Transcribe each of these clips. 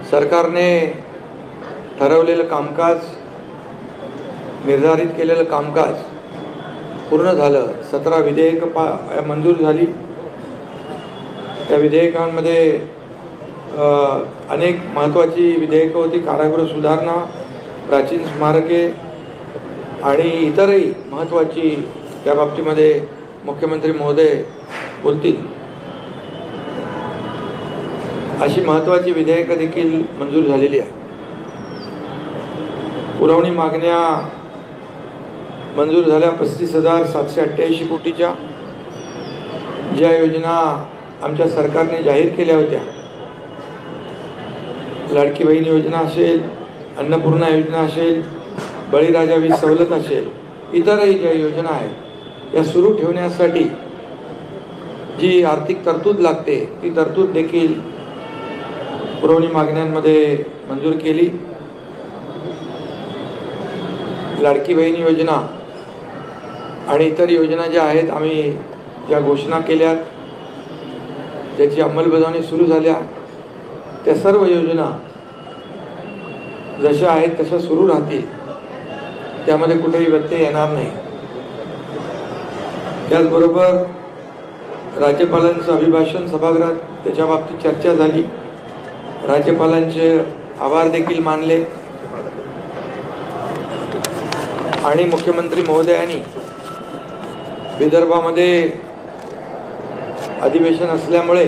सरकारने ठरवलेलं कामकाज, निर्धारित केलेलं कामकाज पूर्ण झालं। 17 विधेयकं मंजूर झाली। त्या विधेयकांमध्ये अनेक महत्त्वाची विधेयकं होती। कारागृह सुधारणा, प्राचीन स्मारके आणि इतरही महत्त्वाची त्या बाबतीमध्ये मुख्यमंत्री महोदय बोलतील अशी महत्त्वाची विधेयकं देखील मंजूर झालेली आहे। पुरवणी मागण्या मंजूर झाल्या 35,788 कोटीच्या। ज्या योजना आमच्या सरकारने जाहीर केल्या होत्या, लाडकी बहीण योजना असेल, अन्नपूर्णा योजना असेल, बळीराजा वीज सवलत असेल, इतरही ज्या योजना आहेत या सुरू ठेवण्यासाठी जी आर्थिक तरतूद लागते ती तरतूद देखील पुरवणी मागण्यांमध्ये मंजूर केली। लाडकी बहीण योजना आणि इतर योजना ज्या आहेत, आम्ही ज्या घोषणा केल्या, ज्याची अंमलबजावणी सुरू झाल्या, त्या सर्व योजना जशा आहेत तशा सुरू राहतील, त्यामध्ये कुठेही व्यत्यय येणार नाही। त्याचबरोबर राज्यपालांचं अभिभाषण सभागृहात, त्याच्या बाबतीत चर्चा झाली। राज्यपालांचे आभार देखील मानले आणि मुख्यमंत्री महोदयांनी विदर्भामध्ये अधिवेशन असल्यामुळे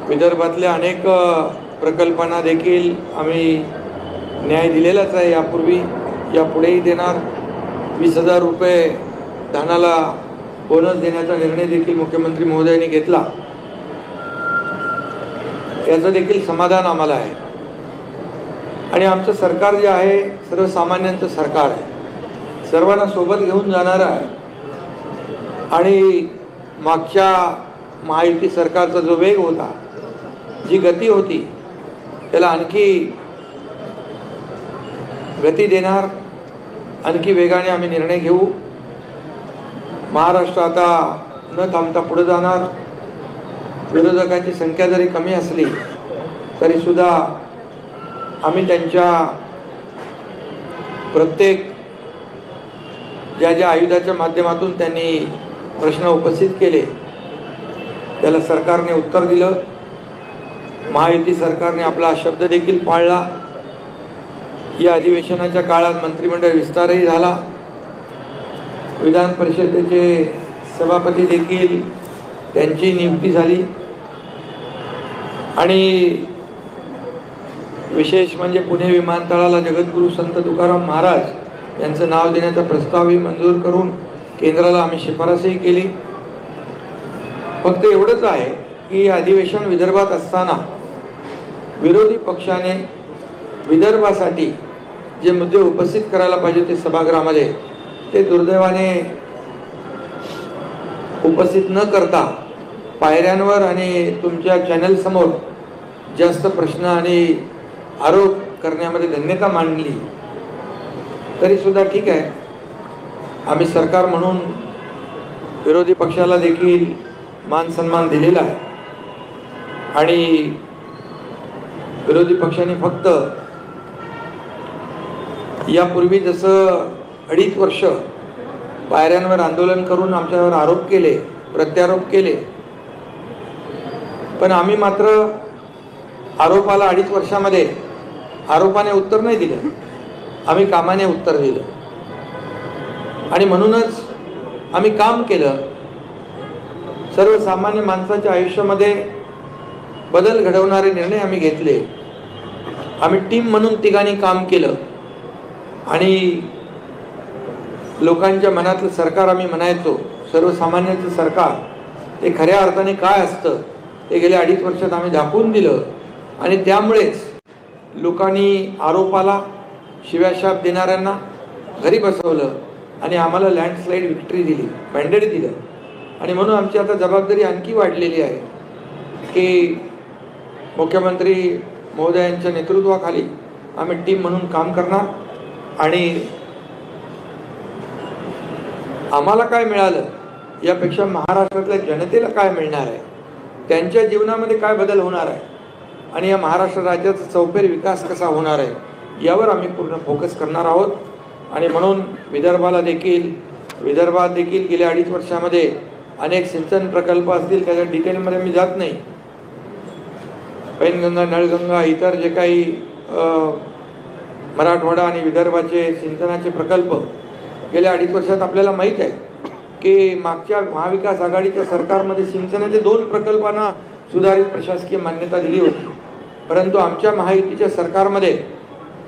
विदर्भातल्या अनेक प्रकल्पांना देखील आम्ही न्याय दिलेलाच आहे। यापूर्वी यापुढेही देणार। 20,000 रुपये धानाला बोनस देण्याचा निर्णय देखील मुख्यमंत्री महोदयांनी घेतला। याचं देखील समाधान आम्हाला आहे। आणि आमचं सरकार जे आहे सर्वसामान्यांचं सरकार आहे, सर्वांना सोबत घेऊन जाणारं आहे। आणि मागच्या महायुती सरकारचा जो वेग होता, जी गती होती, त्याला आणखी गती देणार, आणखी वेगाने आम्ही निर्णय घेऊ। महाराष्ट्र आता न थांबता पुढे जाणार। विरोधकांची संख्या जरी कमी असली तरी सुद्धा आम्ही त्यांच्या प्रत्येक ज्या आयुधाच्या माध्यमातून त्यांनी प्रश्न उपस्थित केले त्याला सरकारने उत्तर दिलं। महायुती सरकारने आपला शब्द देखील पाळला। या अधिवेशनाच्या काळात मंत्रिमंडळ विस्तारही झाला। विधान परिषदेचे सभापती देखील त्यांची नियुक्ती झाली आणि विशेष म्हणजे पुणे विमानतळाला जगद्गुरू संत तुकाराम महाराज यांचं नाव देण्याचा प्रस्तावही मंजूर करून केंद्राला आम्ही शिफारसही केली। फक्त एवढंच आहे की अधिवेशन विदर्भात असताना विरोधी पक्षाने विदर्भासाठी जे मुद्दे उपस्थित करायला पाहिजे ते सभागृहामध्ये, ते दुर्दैवाने उपस्थित न करता पायऱ्यांवर आणि तुमच्या चॅनल समोर जास्त प्रश्न आणि आरोप करण्यामध्ये धन्यता मांडली। तरी सुद्धा ठीक आहे, आम्ही सरकार म्हणून विरोधी पक्षाला देखील मान सन्मान दिलेला आहे। आणि विरोधी पक्षाने फक्त यापूर्वी जसं 2.5 वर्ष पायऱ्यांवर आंदोलन करून आमच्यावर आरोप केले, प्रत्यारोप केले, पण आम्ही मात्र आरोपाला 2.5 वर्षामध्ये आरोपाने उत्तर नाही दिलं, आम्ही कामाने उत्तर दिलं। आणि म्हणूनच आम्ही काम केलं। सर्वसामान्य माणसाच्या आयुष्यामध्ये बदल घडवणारे निर्णय आम्ही घेतले। आम्ही टीम म्हणून तिघांनी काम केलं आणि लोकांच्या मनातलं सरकार आम्ही म्हणायचो, सर्वसामान्यांचं सरकार, ते खऱ्या अर्थाने काय असतं ते गेल्या 2.5 वर्षात आम्ही दाखवून दिलं। आणि त्यामुळेच लोकांनी आरोपाला, शिव्याशाप देणाऱ्यांना घरी बसवलं आणि आम्हाला लँडस्लाईड विक्ट्री दिली, मॅन्डेट दिलं। आणि म्हणून आमची आता जबाबदारी आणखी वाढलेली आहे की मुख्यमंत्री महोदयांच्या नेतृत्वाखाली आम्ही टीम म्हणून काम करणार। आणि आम्हाला काय मिळालं यापेक्षा महाराष्ट्रातल्या जनतेला काय मिळणार आहे, त्यांच्या जीवनामध्ये काय बदल होणार आहे आणि या महाराष्ट्र राज्याचा चौफेर विकास कसा होणार आहे यावर आम्ही पूर्ण फोकस करणार आहोत. आणि म्हणून विदर्भात देखील गेल्या 2.5 वर्षामध्ये अनेक सिंचन प्रकल्प असतील, त्याच्या डिटेलमध्ये मी जात नाही. पैनगंगा, नळगंगा, इतर जे काही मराठवाडा आणि विदर्भाचे सिंचनाचे प्रकल्प गेल्या 2.5 वर्षात आपल्याला माहीत आहे की मागच्या महाविकास आघाडीच्या सरकारमध्ये सिंचनाचे 2 प्रकल्पांना सुधारित प्रशासकीय मान्यता दिली होती. परंतु आमच्या महायुतीच्या सरकारमध्ये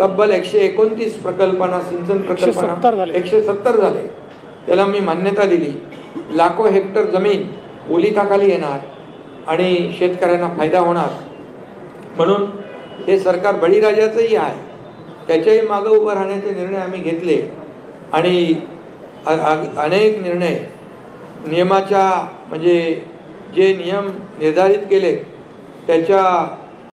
तब्बल 129 प्रकल्पांना, सिंचन प्रकल्पांना 170 झाले, त्याला मी मान्यता दिली. लाखो हेक्टर जमीन ओलिताखाली येणार आणि शेतकऱ्यांना फायदा होणार. म्हणून हे सरकार बळीराजाचंही आहे, त्याच्याही मागं उभं राहण्याचे निर्णय आम्ही घेतले आणि अनेक निर्णय नियमाच्या म्हणजे जे नियम निर्धारित केले त्याच्या